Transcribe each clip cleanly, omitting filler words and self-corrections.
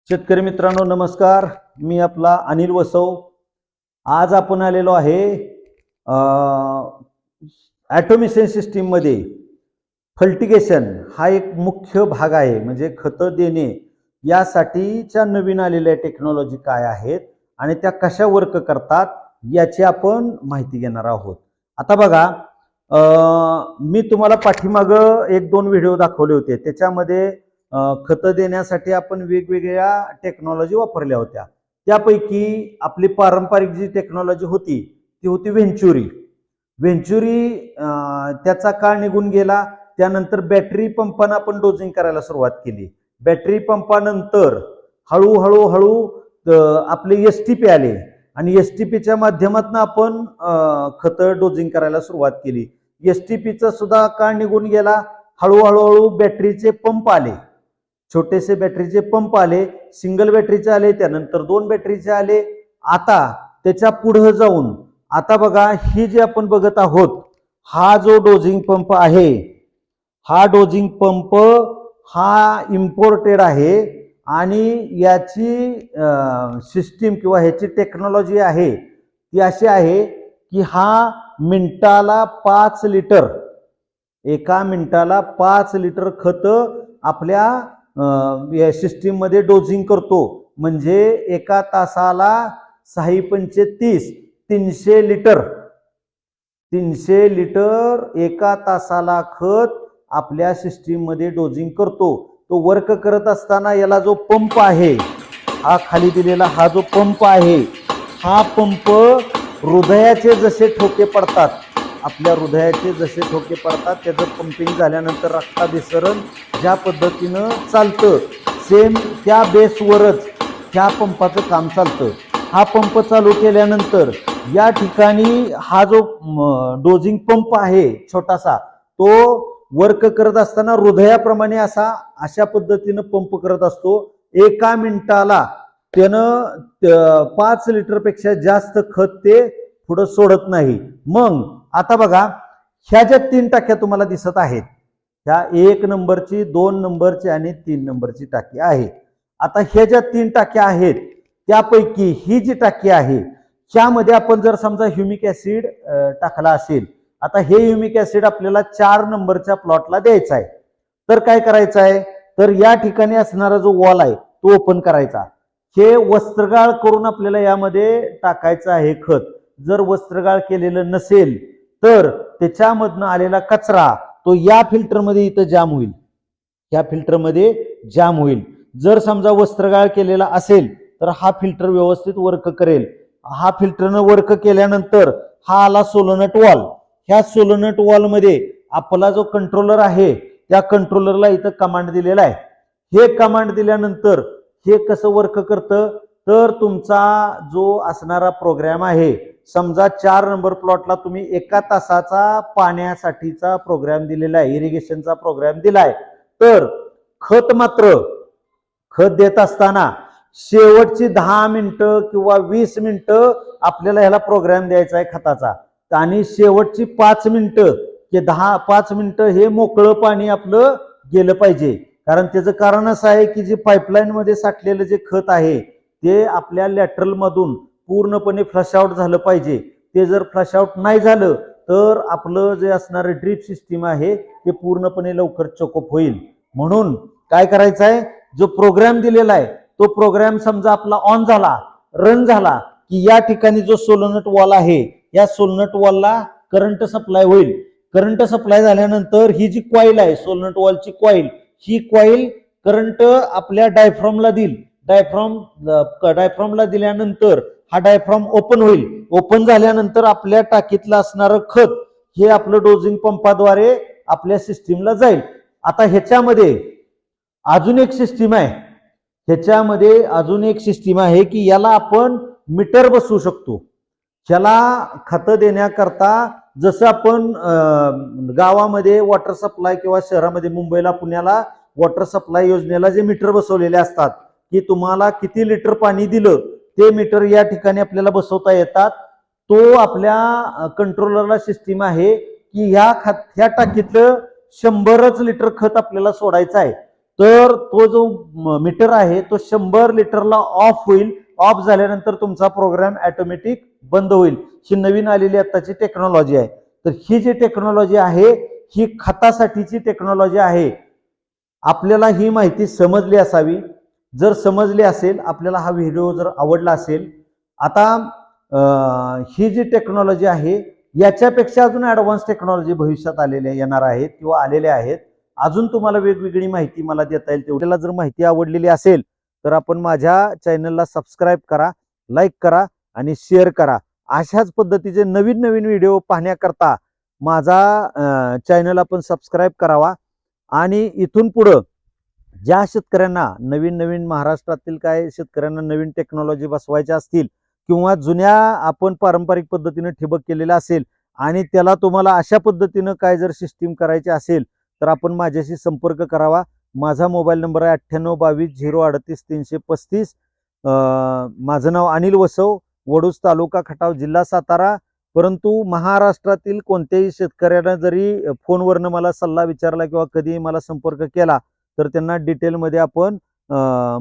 शेतकरी मित्रांनो नमस्कार. मी आपला अनिल वसव. आज आपण आलेलो आहे ॲटोमिशन सिस्टीम मध्ये फल्टिगेशन हा एक मुख्य भाग आहे. म्हणजे खतं देणे यासाठीच्या नवीन आलेल्या टेक्नॉलॉजी काय आहेत आणि त्या कशा वर्क करतात याची आपण माहिती घेणार आहोत. आता बघा, मी तुम्हाला पाठीमागं एक दोन व्हिडिओ दाखवले होते. त्याच्यामध्ये खतं देण्यासाठी आपण वेगवेगळ्या टेक्नॉलॉजी वापरल्या होत्या. त्यापैकी आपली पारंपरिक जी टेक्नॉलॉजी होती ती होती व्हेंचुरी. त्याचा काळ निघून गेला. त्यानंतर बॅटरी पंपानं आपण डोजिंग करायला सुरुवात केली. बॅटरी पंपानंतर हळूहळू आपले एसटीपी आले आणि एसटीपीच्या माध्यमातून आपण खतं डोजिंग करायला सुरुवात केली. एसटीपीचा सुद्धा काळ निघून गेला. हळूहळू बॅटरीचे पंप आले, छोटेसे बॅटरीचे पंप आले, सिंगल बॅटरीचे आले, त्यानंतर 2 बॅटरीचे आले. आता त्याच्या पुढे जाऊन आता बघा, ही जी आपण बघत आहोत हा जो डोजिंग पंप आहे, हा डोजिंग पंप हा इम्पोर्टेड आहे आणि याची सिस्टीम किंवा ह्याची टेक्नॉलॉजी आहे ती अशी आहे की हा मिनिटाला 5 लिटर, एका मिनिटाला 5 लिटर खत आपल्या सिस्टीम मध्ये डोजिंग करतो. म्हणजे एका तासाला 6 पंचे 30, 300 लिटर एका तासाला खत आपल्या सिस्टीम मध्ये डोजिंग करतो. तो वर्क करत असताना याला जो पंप आहे, हा खाली दिलेला हा जो पंप आहे, हा पंप हृदयाचे जसे ठोके पडतात, आपल्या हृदयाचे जसे ठोके पडतात, त्याचं पंपिंग झाल्यानंतर रक्ताभिसरण ज्या पद्धतीनं चालतं, सेम त्या बेसवरच ह्या पंपाचं काम चालतं. हा पंप चालू केल्यानंतर या ठिकाणी हा जो डोजिंग पंप आहे छोटासा, तो वर्क करत असताना हृदयाप्रमाणे अशा पद्धतीनं पंप करत असतो. एका मिनिटाला त्यानं 5 लिटरपेक्षा जास्त खत ते पुढं सोडत नाही. मग आता बघा, ह्या ज्या 3 टाक्या तुम्हाला दिसत आहेत, ह्या 1 नंबरची, 2 नंबरची आणि 3 नंबरची टाकी आहे. आता ह्या ज्या 3 टाक्या आहेत त्यापैकी ही जी टाकी आहे, ह्यामध्ये आपण जर समजा ह्युमिक ऍसिड टाकला असेल, आता हे ह्युमिक ऍसिड आपल्याला 4 नंबरच्या प्लॉटला द्यायचा आहे. तर काय करायचं आहे, तर या ठिकाणी असणारा जो वॉल आहे तो ओपन करायचा. हे वस्त्रगाळ करून आपल्याला यामध्ये टाकायचं आहे खत. जर वस्त्रगाळ केलेलं नसेल तर त्याच्यामधनं आलेला कचरा तो या फिल्टरमध्ये इथं जाम होईल, या फिल्टरमध्ये जाम होईल. जर समजा वस्त्रगाळ केलेला असेल तर हा फिल्टर व्यवस्थित वर्क करेल. हा फिल्टरनं वर्क केल्यानंतर हा आला सोलोनट वॉल. ह्या सोलोनट वॉल मध्ये आपला जो कंट्रोलर आहे त्या कंट्रोलरला इथं कमांड दिलेला आहे. हे कमांड दिल्यानंतर हे कसं वर्क करतं, तर तुमचा जो असणारा प्रोग्राम आहे, समजा 4 नंबर प्लॉटला तुम्ही एका तासाचा पाण्यासाठीचा प्रोग्राम दिलेला आहे, इरिगेशनचा प्रोग्राम दिलाय, तर खत देत असताना शेवटची 10 मिनिटं किंवा 20 मिनिटं आपल्याला ह्याला प्रोग्राम द्यायचा आहे खताचा, आणि शेवटची 5 मिनिटं ते 5 मिनिटं हे मोकळं पाणी आपलं गेलं पाहिजे. कारण त्याचं कारण असं आहे की जे पाईपलाईन मध्ये साठलेलं जे खत आहे ते आपल्या लॅटरल मधून पूर्णपणे फ्लश आउट झालं पाहिजे. ते जर फ्लश आउट नाही झालं तर आपलं जे असणारं ड्रीप सिस्टीम आहे ते पूर्णपणे लवकर चोकअप होईल. म्हणून काय करायचं आहे, जो प्रोग्राम दिलेला आहे तो प्रोग्राम समजा आपला ऑन झाला, रन झाला की या ठिकाणी जो सोलोनट वॉल आहे या सोलोनट वॉलला करंट सप्लाय होईल. करंट सप्लाय झाल्यानंतर ही जी कॉईल आहे सोलोनट वॉलची कॉईल, ही कॉईल करंट आपल्या डायफ्रॉमला देईल. डायफ्रॉमला दिल्यानंतर हा डायफ्रॉम ओपन होईल. ओपन झाल्यानंतर आपल्या टाकीतलं असणारं खत हे आपलं डोजिंग पंपाद्वारे आपल्या सिस्टीमला जाईल. आता ह्याच्यामध्ये अजून एक सिस्टीम आहे की याला आपण मीटर बसवू शकतो. ह्याला खतं देण्याकरता जसं आपण गावामध्ये वॉटर सप्लाय किंवा शहरामध्ये मुंबईला पुण्याला वॉटर सप्लाय योजनेला जे मीटर बसवलेले असतात की तुम्हाला किती लिटर पाणी दिलं ते मीटर या ठिकाणी आपल्याला बसवता येतात. तो आपल्या कंट्रोलरला सिस्टीम आहे की ह्या टाकीतलं 100च लिटर खत आपल्याला सोडायचं आहे. तर तो जो मीटर आहे तो 100 लिटरला ऑफ होईल. ऑफ झाल्यानंतर तुमचा प्रोग्राम ऑटोमॅटिक बंद होईल. ही नवीन आलेली आताची टेक्नॉलॉजी आहे. तर ही जी टेक्नॉलॉजी आहे ही खतासाठीची टेक्नॉलॉजी आहे. आपल्याला ही माहिती समजली असावी. जर समजली असेल, आपल्याला हा व्हिडिओ जर आवडला असेल, आता ही जी टेक्नॉलॉजी आहे याच्यापेक्षा अजून ऍडव्हान्स टेक्नॉलॉजी भविष्यात आलेल्या येणार आहेत किंवा आलेल्या आहेत. अजून तुम्हाला वेगवेगळी माहिती मला देता येईल तेवढ्याला जर माहिती आवडलेली असेल तर आपण माझ्या चॅनलला सबस्क्राईब करा, लाईक करा आणि शेअर करा. अशाच पद्धतीचे नवीन नवीन व्हिडिओ पाहण्याकरता माझा चॅनल आपण सबस्क्राईब करावा. आणि इथून पुढं ज्या शेतकऱ्यांना नवीन नवीन महाराष्ट्रातील काय शेतकऱ्यांना नवीन टेक्नॉलॉजी बसवायच्या असतील किंवा जुन्या आपण पारंपरिक पद्धतीने ठिबक केलेला असेल आणि त्याला तुम्हाला अशा पद्धतीनं काय जर सिस्टीम करायची असेल तर आपण माझ्याशी संपर्क करावा. माझा मोबाईल नंबर आहे 9822 038 335. माझं नाव अनिल वसव, वडूज तालुका खटाव, जिल्हा सातारा. परंतु महाराष्ट्रातील कोणत्याही शेतकऱ्यानं जरी फोनवरनं मला सल्ला विचारला किंवा कधी मला संपर्क केला तर त्यांना डिटेलमध्ये आपण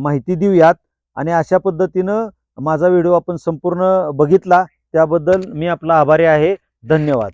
माहिती देऊयात. आणि अशा पद्धतीनं माझा व्हिडिओ आपण संपूर्ण बघितला त्याबद्दल मी आपला आभारी आहे. धन्यवाद.